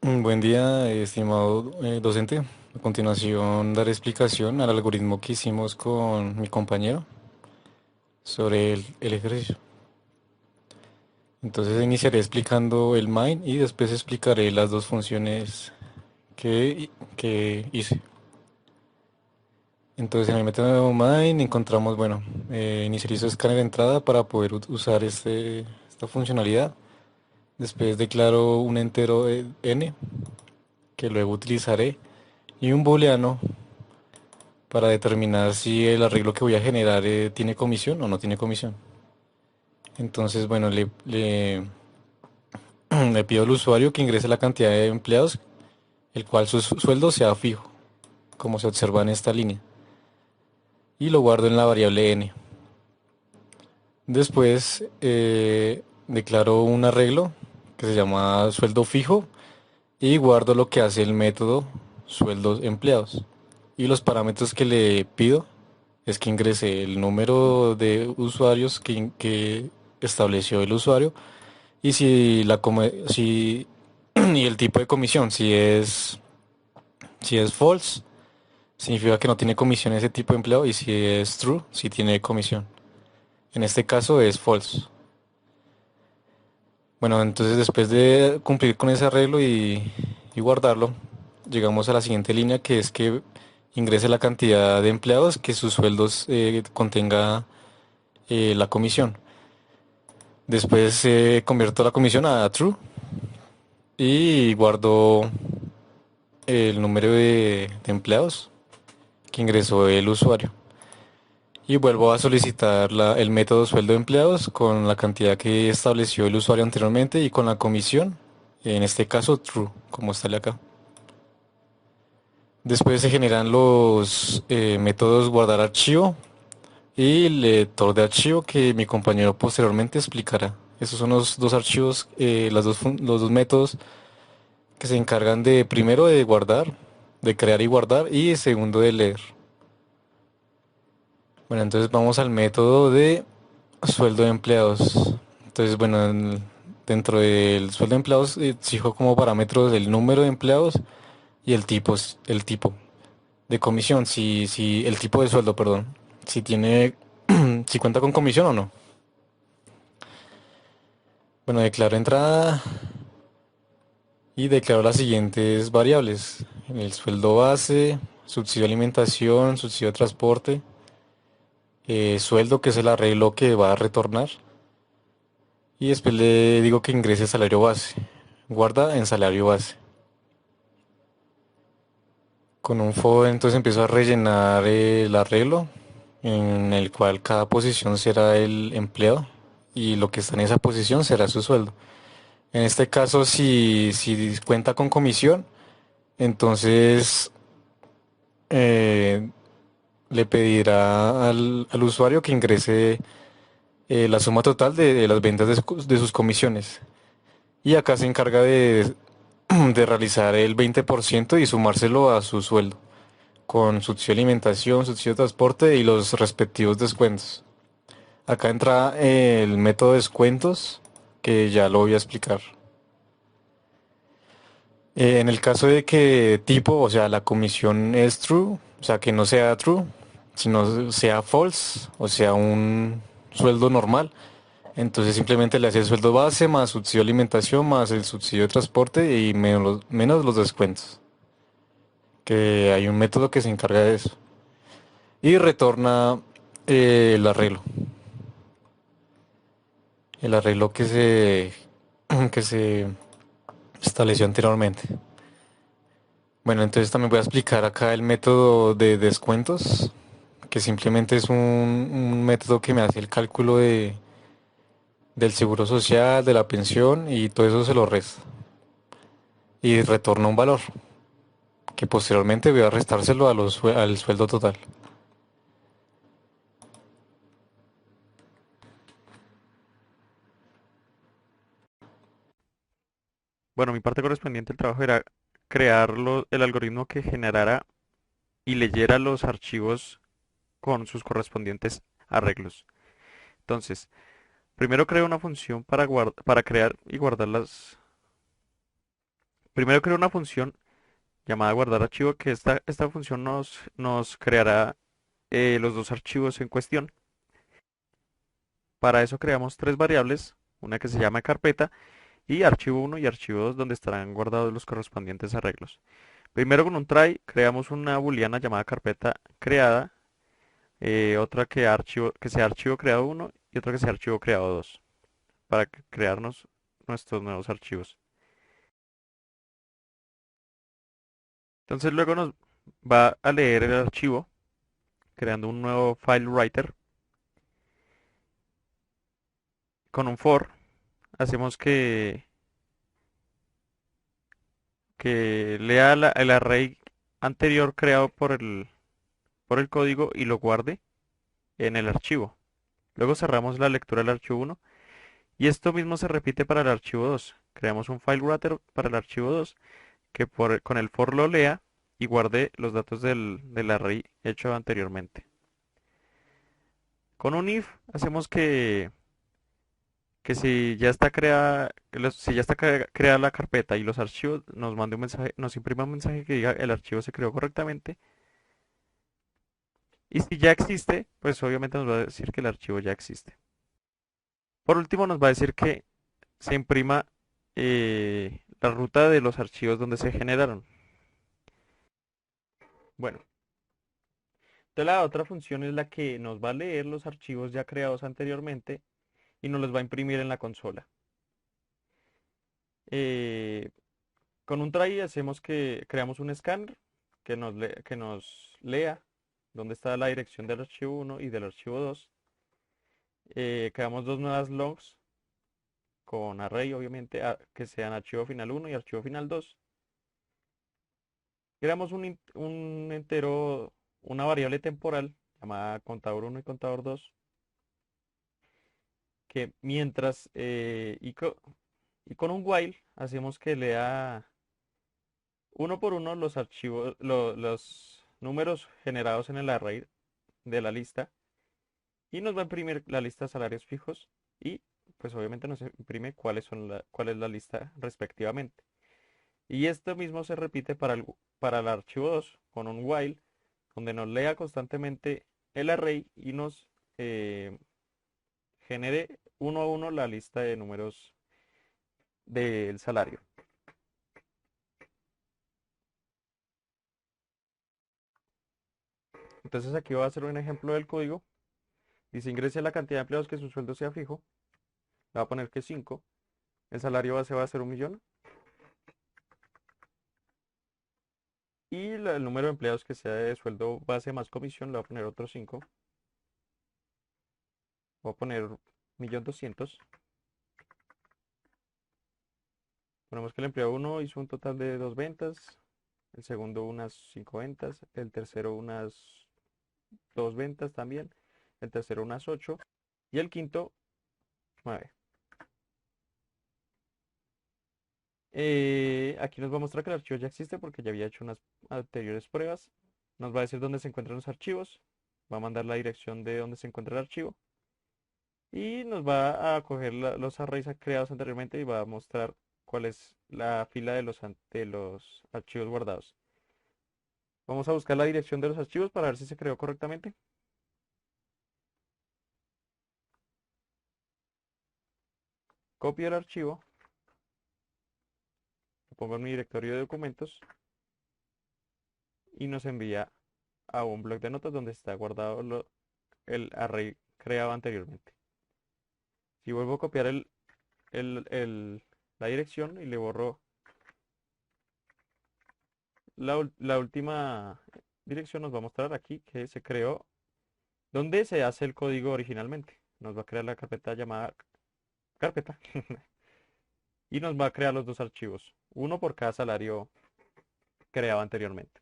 Buen día, estimado docente. A continuación, daré explicación al algoritmo que hicimos con mi compañero sobre el ejercicio. Entonces, iniciaré explicando el main y después explicaré las dos funciones que hice. Entonces, en el método main encontramos, bueno, inicializo escáner de entrada para poder usar esta funcionalidad. Después declaro un entero n que luego utilizaré y un booleano para determinar si el arreglo que voy a generar tiene comisión o no tiene comisión. Entonces, bueno, le pido al usuario que ingrese la cantidad de empleados, el cual su sueldo sea fijo, como se observa en esta línea, y lo guardo en la variable n. Después declaro un arreglo que se llama sueldo fijo y guardo lo que hace el método sueldos empleados. Y los parámetros que le pido es que ingrese el número de usuarios que estableció el usuario y si y el tipo de comisión, si es false, significa que no tiene comisión ese tipo de empleo y si es true, si tiene comisión. En este caso es false. Bueno, entonces después de cumplir con ese arreglo y guardarlo, llegamos a la siguiente línea que es que ingrese la cantidad de empleados que sus sueldos contenga la comisión. Después convierto la comisión a true y guardo el número de empleados que ingresó el usuario. Y vuelvo a solicitar el método sueldo de empleados con la cantidad que estableció el usuario anteriormente y con la comisión, en este caso true, como sale acá. Después se generan los métodos guardar archivo y lector de archivo que mi compañero posteriormente explicará. Esos son los dos archivos, los dos métodos que se encargan de primero de guardar, de crear y guardar, y segundo de leer. Bueno, entonces vamos al método de sueldo de empleados. Entonces, bueno, dentro del sueldo de empleados exijo como parámetros el número de empleados y el tipo de comisión, si el tipo de sueldo, perdón, si tiene, si cuenta con comisión o no. Bueno, declaro entrada y declaro las siguientes variables: el sueldo base, subsidio de alimentación, subsidio de transporte, sueldo que es el arreglo que va a retornar y después le digo que ingrese salario base. Guarda en salario base. Con un for entonces empiezo a rellenar el arreglo en el cual cada posición será el empleado y lo que está en esa posición será su sueldo. En este caso, si cuenta con comisión, entonces eh, le pedirá al usuario que ingrese la suma total de las ventas de sus comisiones. Y acá se encarga de realizar el 20% y sumárselo a su sueldo, con subsidio de alimentación, subsidio de transporte y los respectivos descuentos. Acá entra el método de descuentos, que ya lo voy a explicar. En el caso de que tipo, o sea, la comisión es true, o sea, que no sea true, sino sea false, o sea, un sueldo normal, entonces simplemente le hace el sueldo base más subsidio de alimentación más el subsidio de transporte y menos los descuentos, que hay un método que se encarga de eso. Y retorna el arreglo que se estableció anteriormente. Bueno, entonces también voy a explicar acá el método de descuentos, que simplemente es un método que me hace el cálculo del seguro social, de la pensión y todo eso se lo resta. Y retorna un valor, que posteriormente voy a restárselo al sueldo total. Bueno, mi parte correspondiente al trabajo era crear el algoritmo que generara y leyera los archivos con sus correspondientes arreglos. Entonces, primero creo una función para crear y guardar Primero creo una función llamada guardar archivo, que esta función nos creará los dos archivos en cuestión. Para eso creamos tres variables, una que se llama carpeta y archivo uno y archivo 2 donde estarán guardados los correspondientes arreglos. Primero con un try creamos una booleana llamada carpeta creada, otra que sea archivo creado uno y otra que sea archivo creado 2 para crearnos nuestros nuevos archivos. Entonces luego nos va a leer el archivo creando un nuevo file writer con un for. Hacemos que lea el array anterior creado por el código y lo guarde en el archivo. Luego cerramos la lectura del archivo uno y esto mismo se repite para el archivo 2. Creamos un file writer para el archivo 2 que con el for lo lea y guarde los datos del array hecho anteriormente. Con un if hacemos que si ya está creada, si ya está creada la carpeta y los archivos, nos mande un mensaje, nos imprima un mensaje que diga el archivo se creó correctamente. Y si ya existe, pues obviamente nos va a decir que el archivo ya existe. Por último, nos va a decir que se imprima la ruta de los archivos donde se generaron. Bueno, entonces la otra función es la que nos va a leer los archivos ya creados anteriormente y nos los va a imprimir en la consola. Eh, con un try hacemos que creamos un scanner que nos lea dónde está la dirección del archivo uno y del archivo 2. Creamos dos nuevas logs con array, obviamente, que sean archivo final uno y archivo final 2. Creamos un entero, una variable temporal llamada contador uno y contador 2 que mientras, y con un while hacemos que lea uno por uno los archivos, los números generados en el array de la lista y nos va a imprimir la lista de salarios fijos y pues obviamente nos imprime cuál es la lista respectivamente. Y esto mismo se repite para el archivo 2 con un while donde nos lea constantemente el array y nos genere uno a uno la lista de números del salario. Entonces aquí voy a hacer un ejemplo del código. Dice ingrese la cantidad de empleados que su sueldo sea fijo. Le voy a poner que 5. El salario base va a ser 1.000.000. Y el número de empleados que sea de sueldo base más comisión le voy a poner otros 5. Voy a poner 1.200.000. Ponemos que el empleado uno hizo un total de 2 ventas. El segundo unas 5 ventas. El tercero unas 2 ventas también. El tercero unas 8. Y el quinto 9. Aquí nos va a mostrar que el archivo ya existe porque ya había hecho unas anteriores pruebas. Nos va a decir dónde se encuentran los archivos. Va a mandar la dirección de dónde se encuentra el archivo. Y nos va a coger los arrays creados anteriormente y va a mostrar cuál es la fila de los archivos guardados. Vamos a buscar la dirección de los archivos para ver si se creó correctamente. Copio el archivo, lo pongo en mi directorio de documentos y nos envía a un bloc de notas donde está guardado el array creado anteriormente. Si vuelvo a copiar la dirección y le borro la última dirección, nos va a mostrar aquí que se creó donde se hace el código originalmente. Nos va a crear la carpeta llamada carpeta y nos va a crear los dos archivos, uno por cada salario creado anteriormente.